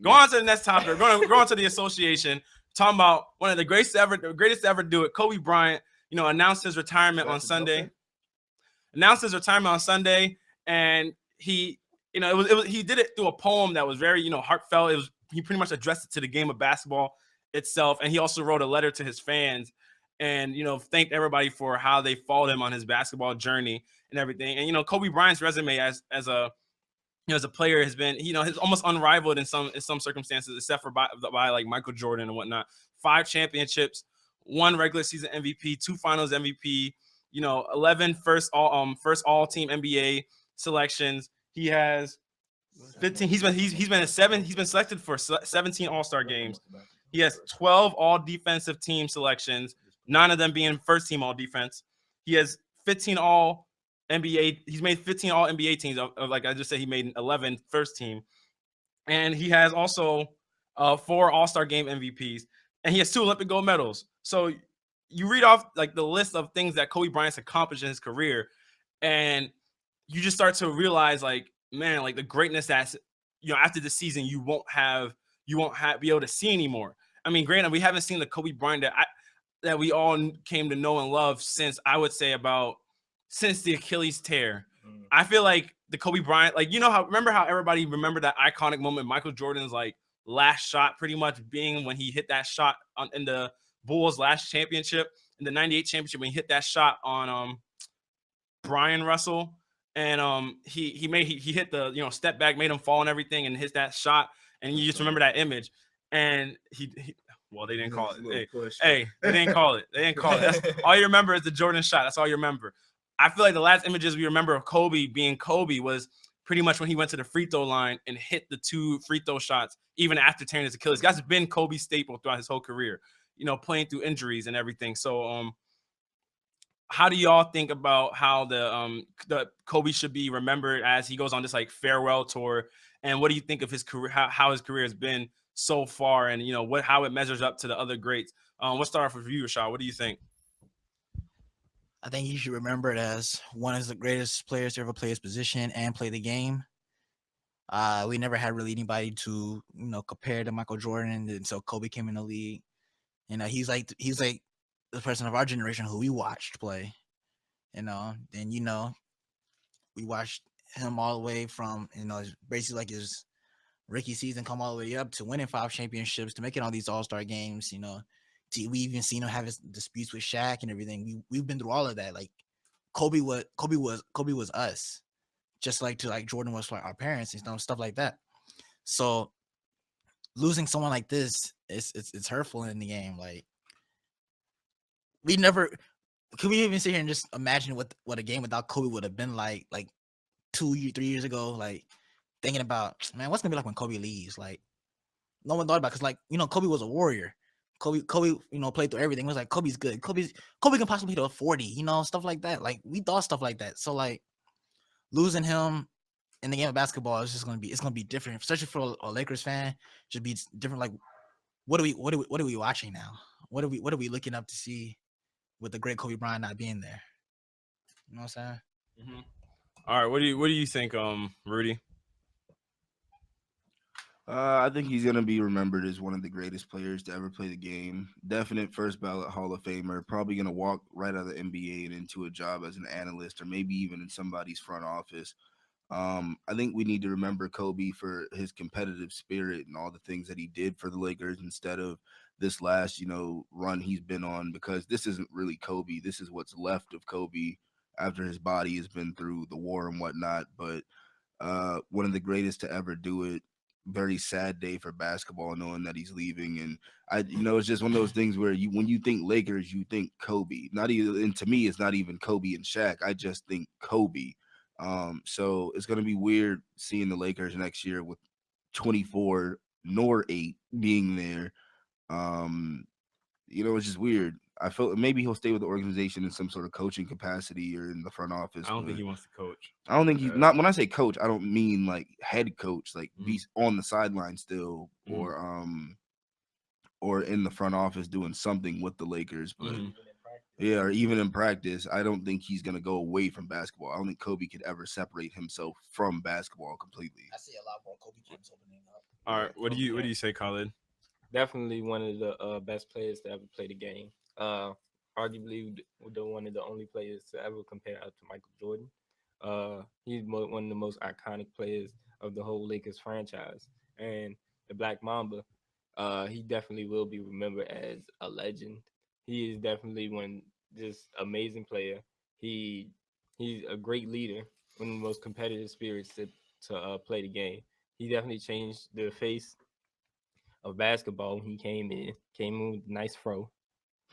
Going on to the next topic. We're going to the association. Talking about one of the greatest to ever do it. Kobe Bryant, announced his retirement on Sunday. And he did it through a poem that was very, heartfelt. He pretty much addressed it to the game of basketball itself, and he also wrote a letter to his fans, and thanked everybody for how they followed him on his basketball journey and everything. And Kobe Bryant's resume as a player has been, has almost unrivaled in some circumstances, except for by like Michael Jordan and whatnot. 5 championships, 1 regular season MVP, 2 Finals MVP, 11 first all team NBA selections. He has 15. He's been selected for 17 All-Star games. He has 12 all defensive team selections, 9 of them being first team all defense. He has 15 all NBA. He's made 15 all NBA teams. Like I just said, he made 11 first team, and he has also 4 All-Star game MVPs, and he has 2 Olympic gold medals. So you read off like the list of things that Kobe Bryant's accomplished in his career, and you just start to realize, like, man, like the greatness that's after the season you won't be able to see anymore. I mean, granted, we haven't seen the Kobe Bryant that we all came to know and love since, I would say, since the Achilles tear. I feel like the Kobe Bryant, like, remember how everybody remembered that iconic moment, Michael Jordan's like last shot, pretty much being when he hit that shot in the Bulls' last championship, in the '98 championship, when he hit that shot on Brian Russell, and he hit the step back, made him fall and everything, and hit that shot, and you just remember that image. And well, they didn't call it. Hey, they didn't call it. That's all you remember is the Jordan shot. That's all you remember. I feel like the last images we remember of Kobe being Kobe was pretty much when he went to the free throw line and hit the 2 free throw shots, even after tearing his Achilles. That's been Kobe's staple throughout his whole career, playing through injuries and everything. So, how do y'all think about how the Kobe should be remembered as he goes on this like farewell tour? And what do you think of his career, how his career has been so far, and how it measures up to the other greats? Let's start off with you, Rashad. What do you think? I think you should remember it as one of the greatest players to ever play his position and play the game. We never had really anybody to compare to Michael Jordan until Kobe came in the league. He's like the person of our generation who we watched play. And we watched him all the way from basically like his rookie season, come all the way up to winning 5 championships, to making all these All-Star games. We even seen him have his disputes with Shaq and everything. We've been through all of that. Like Kobe was us, just like Jordan was for our parents and stuff like that. So losing someone like this, it's hurtful in the game. Like, we never could we even sit here and just imagine what a game without Kobe would have been like 3 years ago. Like, thinking about, man, what's gonna be like when Kobe leaves? Like, no one thought about, because Kobe was a warrior. Kobe, played through everything. It was like, Kobe's good. Kobe can possibly hit a 40, stuff like that. Like, we thought stuff like that. So, like, losing him in the game of basketball is just it's gonna be different, especially for a Lakers fan. Should be different. Like, what are we watching now? What are we looking up to see with the great Kobe Bryant not being there? You know what I'm saying? Mm-hmm. All right, what do you think, Rudy? I think he's gonna be remembered as one of the greatest players to ever play the game. Definite first ballot Hall of Famer. Probably gonna walk right out of the NBA and into a job as an analyst, or maybe even in somebody's front office. I think we need to remember Kobe for his competitive spirit and all the things that he did for the Lakers instead of this last, run he's been on, because this isn't really Kobe. This is what's left of Kobe after his body has been through the war and whatnot. But one of the greatest to ever do it. Very sad day for basketball, knowing that he's leaving. And it's just one of those things where when you think Lakers, you think Kobe. Not even, and to me, it's not even Kobe and Shaq. I just think Kobe. So it's gonna be weird seeing the Lakers next year with 24 nor 8 being there. Um, it's just weird. I feel maybe he'll stay with the organization in some sort of coaching capacity or in the front office, I don't think but he wants to coach. I don't think he's not. When I say coach, I don't mean like head coach, like be on the sideline still, Mm-hmm. or in the front office doing something with the Lakers. But Mm-hmm. yeah, or even in practice, I don't think he's gonna go away from basketball. I don't think Kobe could ever separate himself from basketball completely. I see a lot more Kobe camps opening up. All Yeah, right, what do you say, Khalid? definitely one of the best players to ever play the game. Arguably one of the only players to ever compare out to Michael Jordan. He's one of the most iconic players of the whole Lakers franchise, and the Black Mamba. He definitely will be remembered as a legend. He is definitely one just amazing player. He he's a great leader, one of the most competitive spirits to play the game. He definitely changed the face of basketball when he came in with a nice fro,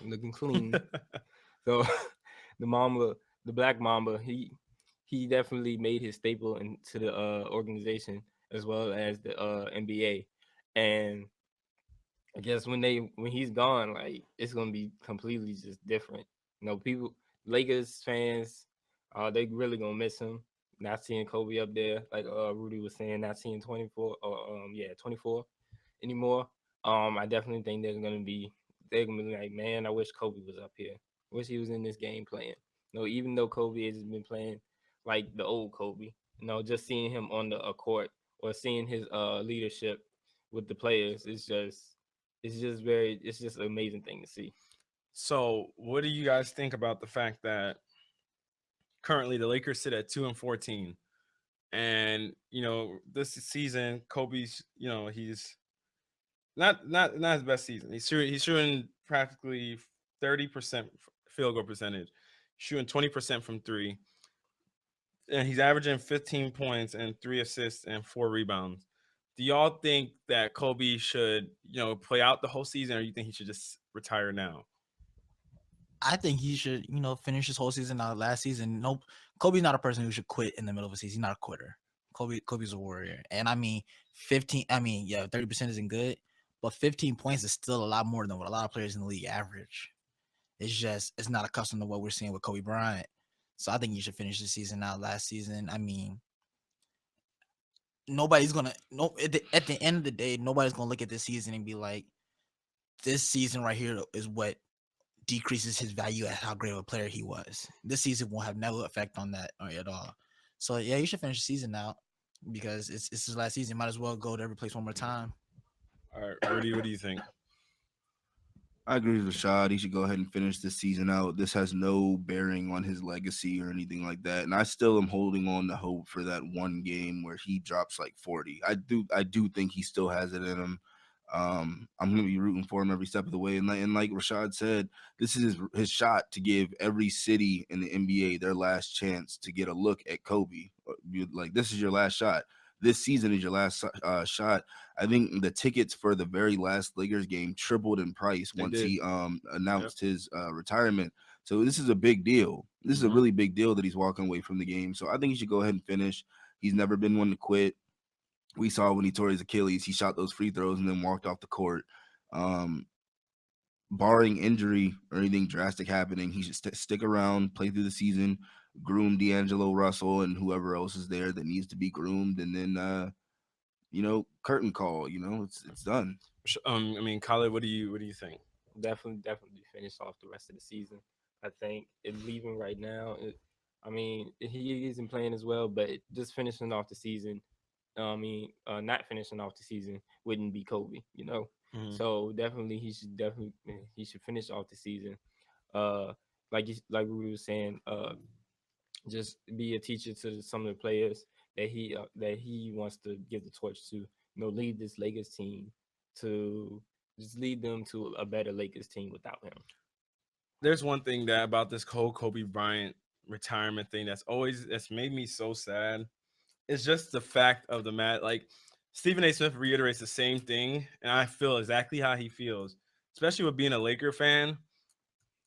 looking clean. So the Mamba, the Black Mamba, he definitely made his staple into the organization as well as the NBA. And I guess when he's gone, like it's gonna be completely just different. People, Lakers fans, they really gonna miss him. Not seeing Kobe up there, like Rudy was saying, not seeing 24 anymore. I definitely think they're gonna be like, man, I wish Kobe was up here. Wish he was in this game playing. Even though Kobe has been playing like the old Kobe, just seeing him on the court or seeing his leadership with the players, it's just an amazing thing to see. So, what do you guys think about the fact that currently the Lakers sit at 2-14, and this season Kobe's he's not his best season. He's shooting practically 30% field goal percentage, shooting 20% from three, and he's averaging 15 points and 3 assists and 4 rebounds. Do y'all think that Kobe should play out the whole season, or you think he should just retire now? I think he should, finish his whole season out last season. Nope. Kobe's not a person who should quit in the middle of a season. He's not a quitter. Kobe's a warrior. And I mean, 15, I mean, yeah, 30% isn't good, but 15 points is still a lot more than what a lot of players in the league average. It's not accustomed to what we're seeing with Kobe Bryant. So I think you should finish the season out last season. I mean, nobody's gonna no at the end of the day, nobody's gonna look at this season and be like, this season right here is what decreases his value at how great of a player he was. This season won't have no effect on that at all. So yeah, you should finish the season out because it's his last season. Might as well go to every place one more time. All right, Rudy, what do you think? I agree with Rashad. He should go ahead and finish this season out. This has no bearing on his legacy or anything like that. And I still am holding on to hope for that one game where he drops like 40. I do think he still has it in him. I'm gonna be rooting for him every step of the way. And like Rashad said, this is his shot to give every city in the NBA their last chance to get a look at Kobe. Like, this is your last shot. This season is your last shot. I think the tickets for the very last Lakers game tripled in price They once did. he Yep. announced his retirement. So this is a big deal. This is a Hmm. really big deal that he's walking away from the game. So I think he should go ahead and finish. He's never been one to quit. We saw when he tore his Achilles, he shot those free throws and then walked off the court. Um, Barring injury or anything drastic happening, he should stick around, play through the season, groom D'Angelo Russell and whoever else is there that needs to be groomed, and then curtain call. It's done. I mean, Khalid, what do you think? Definitely finish off the rest of the season. I think leaving right now, I mean, he isn't playing as well, but just finishing off the season, not finishing off the season wouldn't be Kobe. Hmm. So definitely he should finish off the season. Uh, like we were saying, just be a teacher to some of the players that he wants to give the torch to. Lead this Lakers team to just lead them to a better Lakers team without him. There's one thing that about this whole Kobe Bryant retirement thing that's made me so sad. It's just the fact of the matter. Like, Stephen A. Smith reiterates the same thing, and I feel exactly how he feels, especially with being a Laker fan.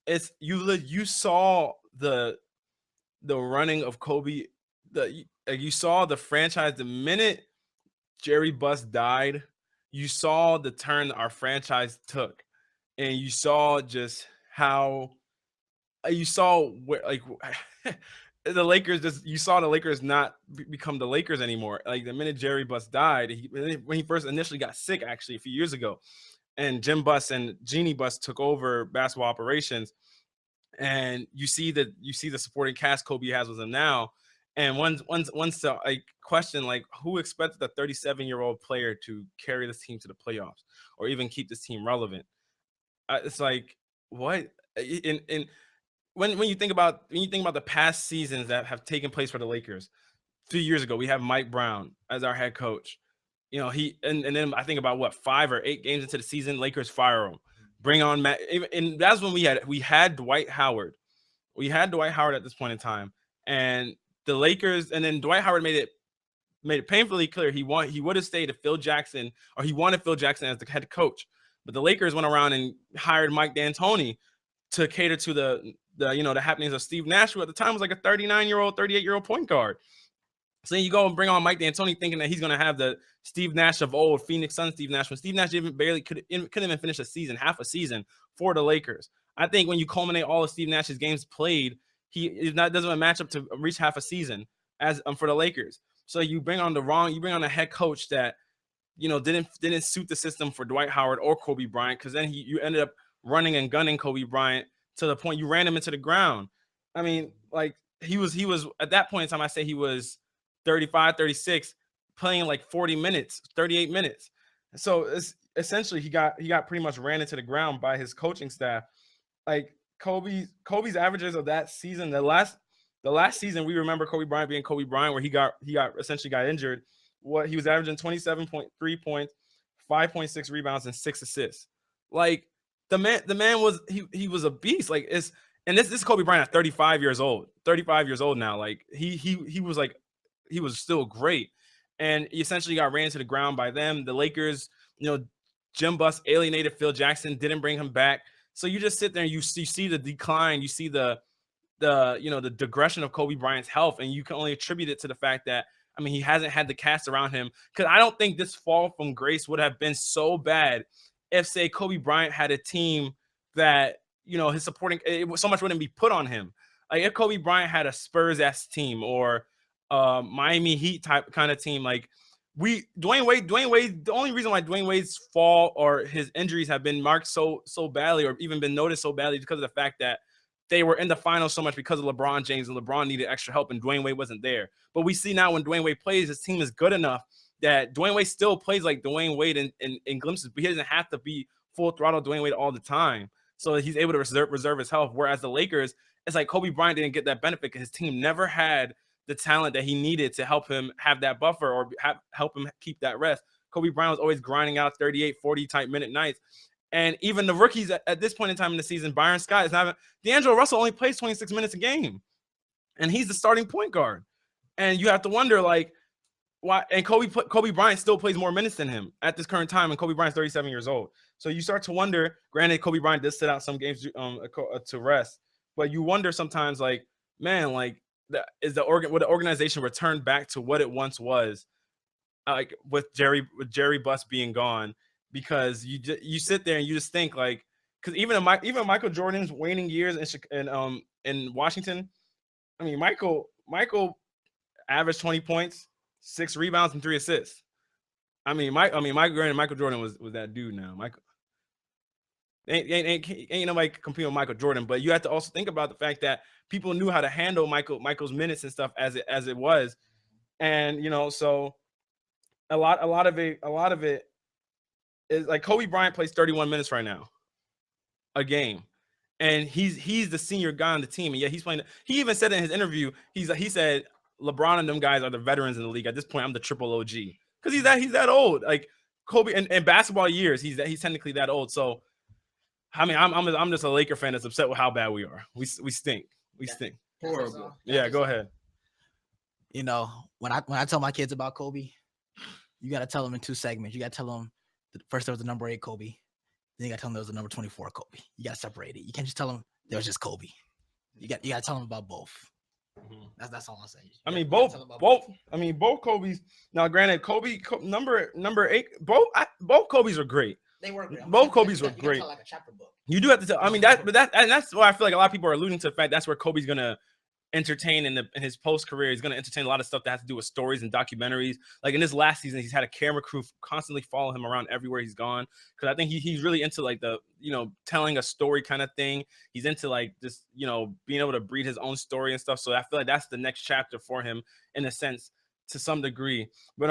It's you saw the running of Kobe. You saw the franchise the minute Jerry Buss died. You saw the turn our franchise took, and you saw just how you saw where like the Lakers just you saw the Lakers not become the Lakers anymore. Like, the minute Jerry Buss died, when he first initially got sick, actually a few years ago, and Jim Buss and Jeannie Buss took over basketball operations, and you see the supporting cast Kobe has with him now, And once the like question, like, who expected a 37-year-old player to carry this team to the playoffs or even keep this team relevant? It's like, what? And when you think about the past seasons that have taken place for the Lakers, 2 years ago we have Mike Brown as our head coach. You know, and then I think about what, 5 or 8 games into the season, Lakers fire him, bring on Matt, and that's when we had Dwight Howard. We had Dwight Howard at this point in time, and the Lakers, and then Dwight Howard made it painfully clear he would have stayed if Phil Jackson, or he wanted Phil Jackson as the head coach. But the Lakers went around and hired Mike D'Antoni to cater to the happenings of Steve Nash, who at the time was like a 39-year-old, 38-year-old point guard. So then you go and bring on Mike D'Antoni thinking that he's going to have the Steve Nash of old, Phoenix Suns Steve Nash, when Steve Nash couldn't even finish half a season for the Lakers. I think when you culminate all of Steve Nash's games played, doesn't match up to reach half a season as for the Lakers. So you bring on a head coach that, you know, didn't suit the system for Dwight Howard or Kobe Bryant, because then you ended up running and gunning Kobe Bryant to the point you ran him into the ground. I mean, like, he was at that point in time, I say he was 35, 36, playing like 40 minutes, 38 minutes. So it's essentially he got pretty much ran into the ground by his coaching staff. Like, Kobe's averages of that season, the last season, we remember Kobe Bryant being Kobe Bryant, where he essentially got injured. What he was averaging 27.3 points, 5.6 rebounds, and 6 assists. Like, the man was he was a beast. Like, this is Kobe Bryant at 35 years old now. Like, he was still great, and he essentially got ran to the ground by them. The Lakers, you know, Jim Buss alienated Phil Jackson, didn't bring him back. So you just sit there and you see the decline, you see the digression of Kobe Bryant's health, and you can only attribute it to the fact that, I mean, he hasn't had the cast around him. Because I don't think this fall from grace would have been so bad if, say, Kobe Bryant had a team that, you know, his supporting, so much wouldn't be put on him. Like, if Kobe Bryant had a Spurs-esque team or Miami Heat type kind of team, like, Dwayne Wade, the only reason why Dwayne Wade's fall or his injuries have been marked so badly, or even been noticed so badly, because of the fact that they were in the finals so much because of LeBron James, and LeBron needed extra help, and Dwayne Wade wasn't there. But we see now when Dwayne Wade plays, his team is good enough that Dwayne Wade still plays like Dwayne Wade in glimpses, but he doesn't have to be full throttle Dwayne Wade all the time. So he's able to reserve his health. Whereas the Lakers, it's like Kobe Bryant didn't get that benefit because his team never had the talent that he needed to help him have that buffer or help him keep that rest. Kobe Bryant was always grinding out 38, 40 type minute nights. And even the rookies at this point in time in the season, Byron Scott is not. D'Angelo Russell only plays 26 minutes a game, and he's the starting point guard. And you have to wonder, like, why? And Kobe Bryant still plays more minutes than him at this current time, and Kobe Bryant's 37 years old. So you start to wonder. Granted, Kobe Bryant did sit out some games to rest, but you wonder sometimes, like, man, like, would the organization return back to what it once was, like with Jerry Buss being gone? Because you sit there and you just think, like, because even Michael Jordan's waning years in Washington, I mean, Michael averaged 20 points, 6 rebounds, and 3 assists. Michael Jordan was that dude. Now Michael ain't nobody compete with Michael Jordan, but you have to also think about the fact that people knew how to handle Michael's minutes and stuff as it was, and, you know, so a lot of it is like Kobe Bryant plays 31 minutes right now a game, and he's the senior guy on the team, and yet he's playing. He even said in his interview, he said LeBron and them guys are the veterans in the league. At this point, I'm the triple OG, because he's that old. Like, Kobe in basketball years, he's technically that old. So, I mean, I'm just a Laker fan that's upset with how bad we are. We stink. We stink. Horrible. Yeah, go ahead. You know, when I tell my kids about Kobe, you got to tell them in 2 segments. You got to tell them first there was the number 8 Kobe. Then you got to tell them there was the number 24 Kobe. You got to separate it. You can't just tell them there was just Kobe. You got to tell them about both. Mm-hmm. That's all I'm saying. I mean, both. I mean, both Kobe's. Now, granted, Kobe number 8. Both Kobe's are great. They were great. Both Kobe's were great. Like a chapter book. You do have to tell. I mean, that's why I feel like a lot of people are alluding to the fact that's where Kobe's gonna entertain in his post career. He's going to entertain a lot of stuff that has to do with stories and documentaries. Like in this last season, he's had a camera crew constantly follow him around everywhere he's gone. Cause I think he's really into like the, telling a story kind of thing. He's into like just, being able to breed his own story and stuff. So I feel like that's the next chapter for him in a sense, to some degree. But